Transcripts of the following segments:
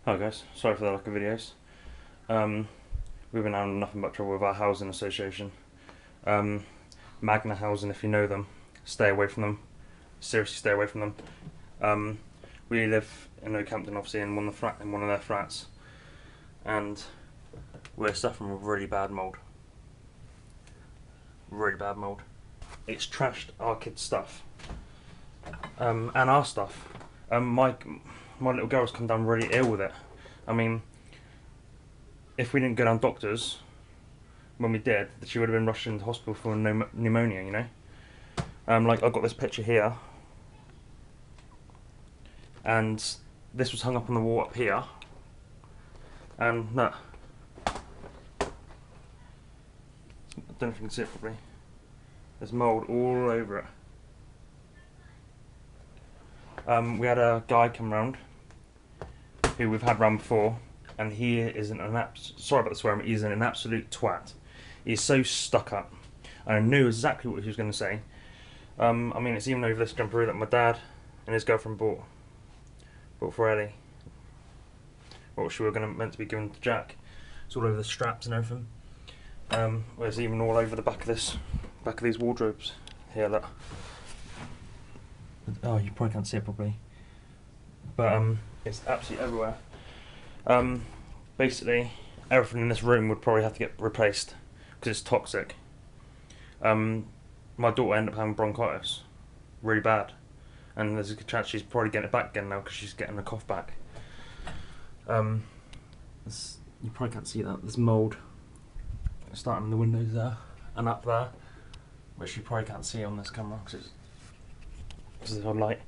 Hi guys, sorry for the lack of videos. We've been having nothing but trouble with our housing association. Magna housing, if you know them, stay away from them. Seriously, stay away from them. We live in Oakhampton, obviously, in one of their flats, and we're suffering with really bad mould. Really bad mould. It's trashed our kids' stuff, and our stuff. My little girl's come down really ill with it. I mean, if we didn't go down doctors when we did, she would have been rushed into hospital for pneumonia, you know? Like, I've got this picture here, and this was hung up on the wall up here, and look. I don't know if you can see it properly. There's mould all over it. We had a guy come round who we've had round before, and he is sorry about the swearing, but he's an absolute twat. He's so stuck up. And I knew exactly what he was going to say. I mean, it's even over this jumper that my dad and his girlfriend bought for Ellie. Which we were meant to be given to Jack. It's all over the straps and everything. It's even all over the back of these wardrobes. Here, look. Oh, you probably can't see it properly, but it's absolutely everywhere. Basically, everything in this room would probably have to get replaced because it's toxic. My daughter ended up having bronchitis, really bad, and there's a good chance she's probably getting it back again now because she's getting a cough back. You probably can't see that. There's mould starting in the windows there and up there, which you probably can't see on this camera because there's a light.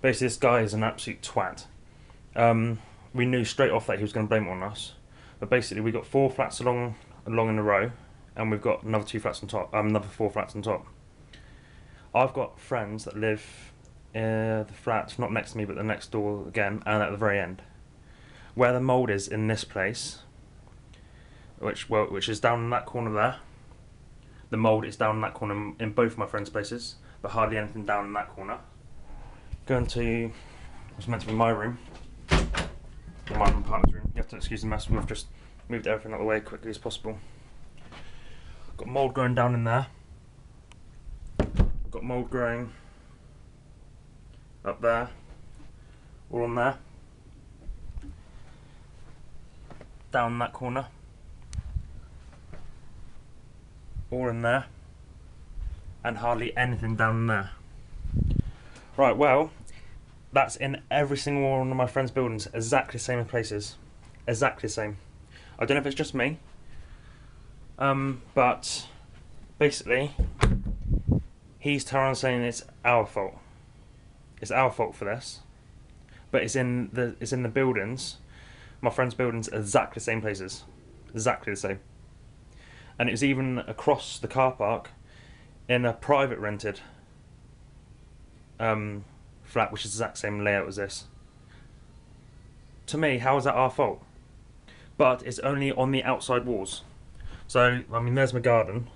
Basically, this guy is an absolute twat. We knew straight off that he was going to blame it on us, but basically we got 4 flats along in a row, and we've got another 2 flats on top. Another 4 flats on top. I've got friends that live in the flats not next to me, but the next door again, and at the very end, where the mould is in this place, which is down in that corner there. The mould is down in that corner in both of my friends' places, but hardly anything down in that corner. Going to what's meant to be my room, my partner's room. You have to excuse the mess. We've just moved everything out of the way as quickly as possible. Got mould growing down in there. Got mould growing up there, all on there, down in that corner, all in there, and hardly anything down in there. Right, well, that's in every single one of my friends' buildings, exactly the same places, exactly the same. I don't know if it's just me, but basically, he's turning around saying it's our fault. It's our fault for this, but it's in the buildings. My friends' buildings are exactly the same places, exactly the same, and it's even across the car park in a private rented flat, which is the exact same layout as this. To me, how is that our fault? But it's only on the outside walls. So, I mean, there's my garden,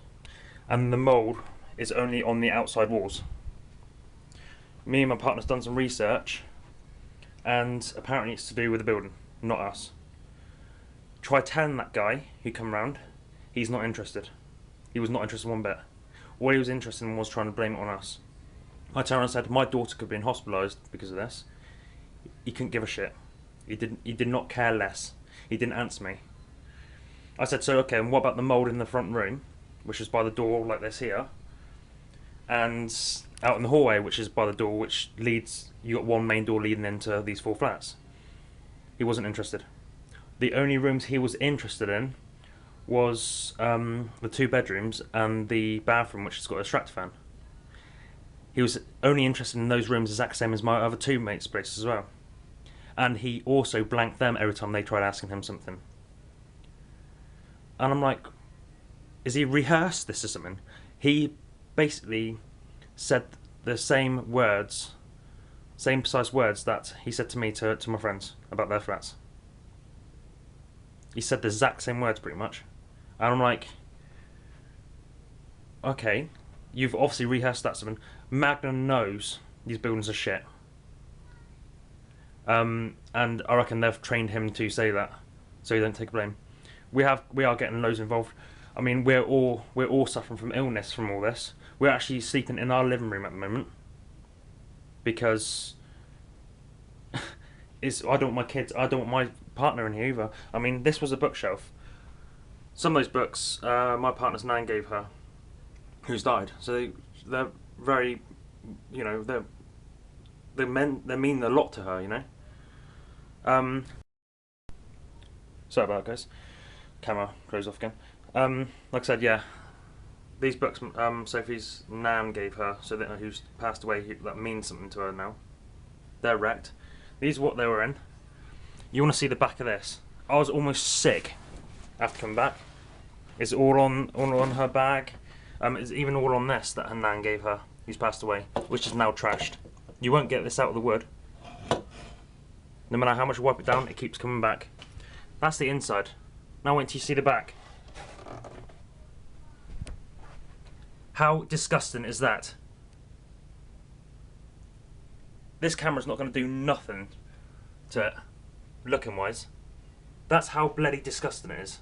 and the mould is only on the outside walls. Me and my partner's done some research, and apparently it's to do with the building, not us. Try telling that guy who come round, he's not interested. He was not interested one bit. All he was interested in was trying to blame it on us. I turned around and said my daughter could be hospitalised because of this. He couldn't give a shit. He did not care less. He didn't answer me. I said, so okay, and what about the mould in the front room, which is by the door like this here, and out in the hallway, which is by the door, which leads, you got one main door leading into these 4 flats. He wasn't interested. The only rooms he was interested in was the 2 bedrooms and the bathroom, which has got a extractor fan. He was only interested in those rooms exactly the same as my other 2 mates' places as well. And he also blanked them every time they tried asking him something. And I'm like, is he rehearsed this or something? He basically said the same words, same precise words that he said to me to my friends about their flats. He said the exact same words pretty much. And I'm like, okay, you've obviously rehearsed that something. Magna knows these buildings are shit. and I reckon they've trained him to say that, so he don't take blame. We are getting loads involved. I mean, we're all suffering from illness from all this. We're actually sleeping in our living room at the moment because I don't want my kids, I don't want my partner in here either. I mean, this was a bookshelf. Some of those books, my partner's nan gave her, who's died. So they're very, you know, they mean a lot to her, you know. Sorry about that, guys. Camera goes off again. Like I said, yeah, these books Sophie's nan gave her, so that who's passed away, that means something to her now. They're wrecked. These are what they were in. You want to see the back of this? I was almost sick after coming back. It's all on her bag. It's even all on this that her nan gave her, who's passed away, which is now trashed. You won't get this out of the wood. No matter how much you wipe it down, it keeps coming back. That's the inside. Now wait till you see the back. How disgusting is that? This camera's not going to do nothing to it, looking wise. That's how bloody disgusting it is.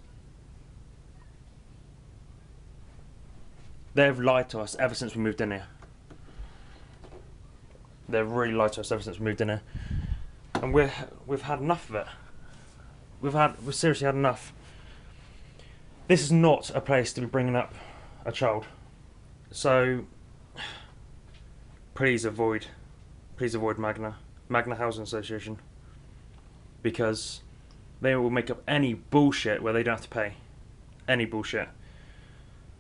They've lied to us ever since we moved in here. They've really lied to us ever since we moved in here. And we've had enough of it. We've seriously had enough. This is not a place to be bringing up a child. So please avoid Magna Housing Association, because they will make up any bullshit where they don't have to pay any bullshit.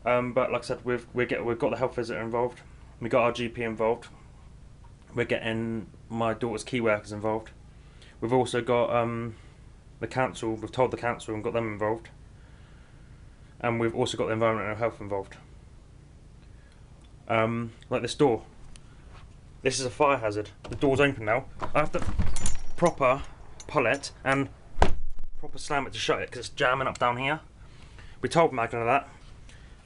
But like I said, we've got the health visitor involved. We got our GP involved. We're getting my daughter's key workers involved. We've also got the council. We've told the council and got them involved. And we've also got the environmental health involved. Like this door. This is a fire hazard. The door's open now. I have to proper pull it and proper slam it to shut it because it's jamming up down here. We told Magna that.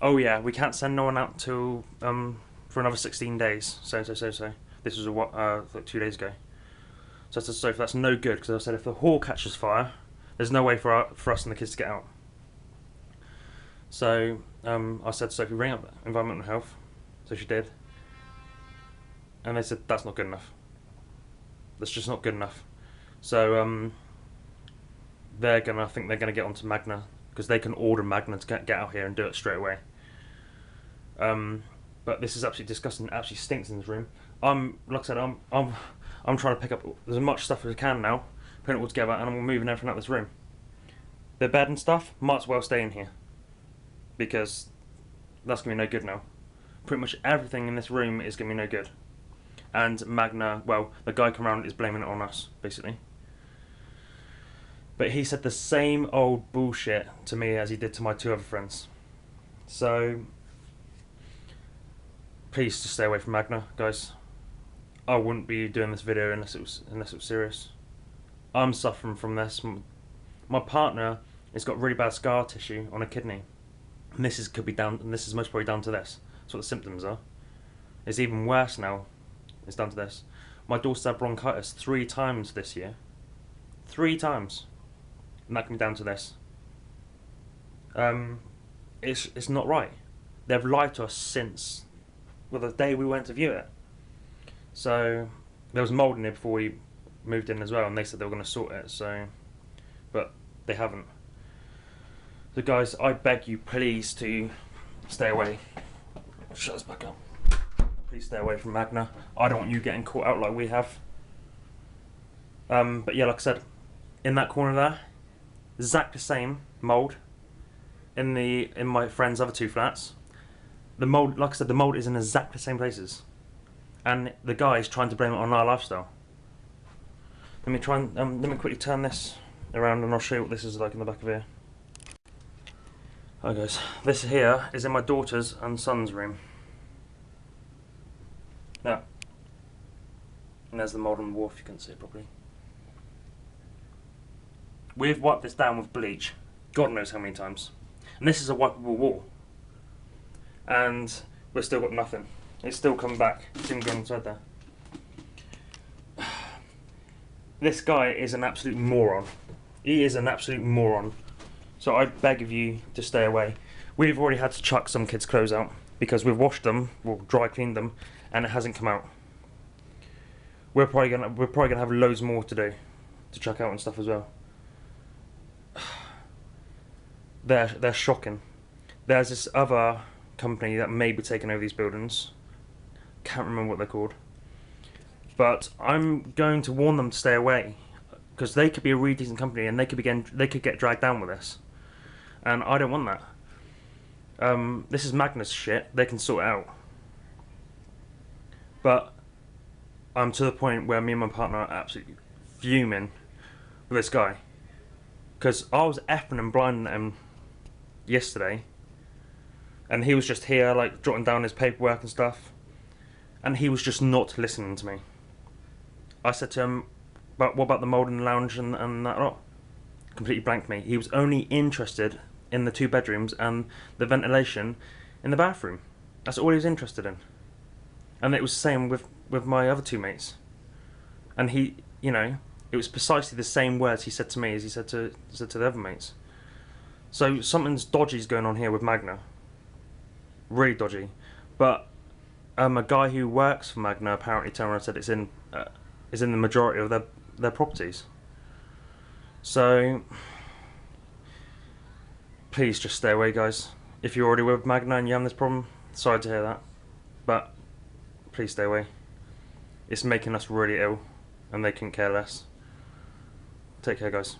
Oh yeah, we can't send no one out till for another 16 days. So. This was like 2 days ago. So I said, Sophie, that's no good, because I said if the hall catches fire, there's no way for us and the kids to get out. So I said, Sophie, ring up environmental health. So she did. And they said, that's not good enough. That's just not good enough. So I think they're gonna get onto Magna, because they can order Magna to get out here and do it straight away. But this is absolutely disgusting. It absolutely stinks in this room. Like I said, I'm trying to pick up as much stuff as I can now, putting it all together, and I'm moving everything out of this room. The bed and stuff might as well stay in here, because that's gonna be no good now. Pretty much everything in this room is gonna be no good. And Magna, well, the guy come around is blaming it on us, basically. But he said the same old bullshit to me as he did to my two other friends. So please just stay away from Magna, guys. I wouldn't be doing this video unless it was serious. I'm suffering from this. My partner has got really bad scar tissue on a kidney, and this is most probably down to this. That's what the symptoms are. It's even worse now. It's down to this. My daughter's had bronchitis 3 times this year. 3 times, and that can be down to this. It's not right. They've lied to us since the day we went to view it. So there was mould in it before we moved in as well, and they said they were going to sort it. So, but they haven't. So guys, I beg you please to stay away. Shut this back up. Please stay away from Magna. I don't want you getting caught out like we have. But yeah, like I said, in that corner there, exactly the same mould in my friend's other 2 flats. The mould, like I said, the mould is in exactly the same places, and the guy is trying to blame it on our lifestyle. Let me quickly turn this around and I'll show you what this is like in the back of here. Hi guys, this here is in my daughter's and son's room. Now, and there's the mould on the wall if you can see it properly. We've wiped this down with bleach, God knows how many times, and this is a wipeable wall. And we've still got nothing. It's still coming back. It's even gone inside there. This guy is an absolute moron. He is an absolute moron. So I beg of you to stay away. We've already had to chuck some kids' clothes out because we've washed them, we'll dry cleaned them, and it hasn't come out. We're probably gonna have loads more to do, to chuck out and stuff as well. They're shocking. There's this other company that may be taking over these buildings. Can't remember what they're called. But I'm going to warn them to stay away, because they could be a really decent company and they could get dragged down with this, and I don't want that. This is Magna's shit. They can sort it out. But I'm to the point where me and my partner are absolutely fuming with this guy, because I was effing and blinding at him yesterday, and he was just here like jotting down his paperwork and stuff, and he was just not listening to me. I said to him, "But what about the mould in the lounge and that lot?" Completely blanked me. He was only interested in the 2 bedrooms and the ventilation in the bathroom. That's all he was interested in. And it was the same with my other 2 mates. And he, it was precisely the same words he said to me as he said to the other mates. So something's dodgy's going on here with Magna. Really dodgy. But a guy who works for Magna apparently turned around and said it's in the majority of their properties. So please just stay away, guys. If you're already with Magna and you have this problem, sorry to hear that, but please stay away. It's making us really ill, and they couldn't care less. Take care, guys.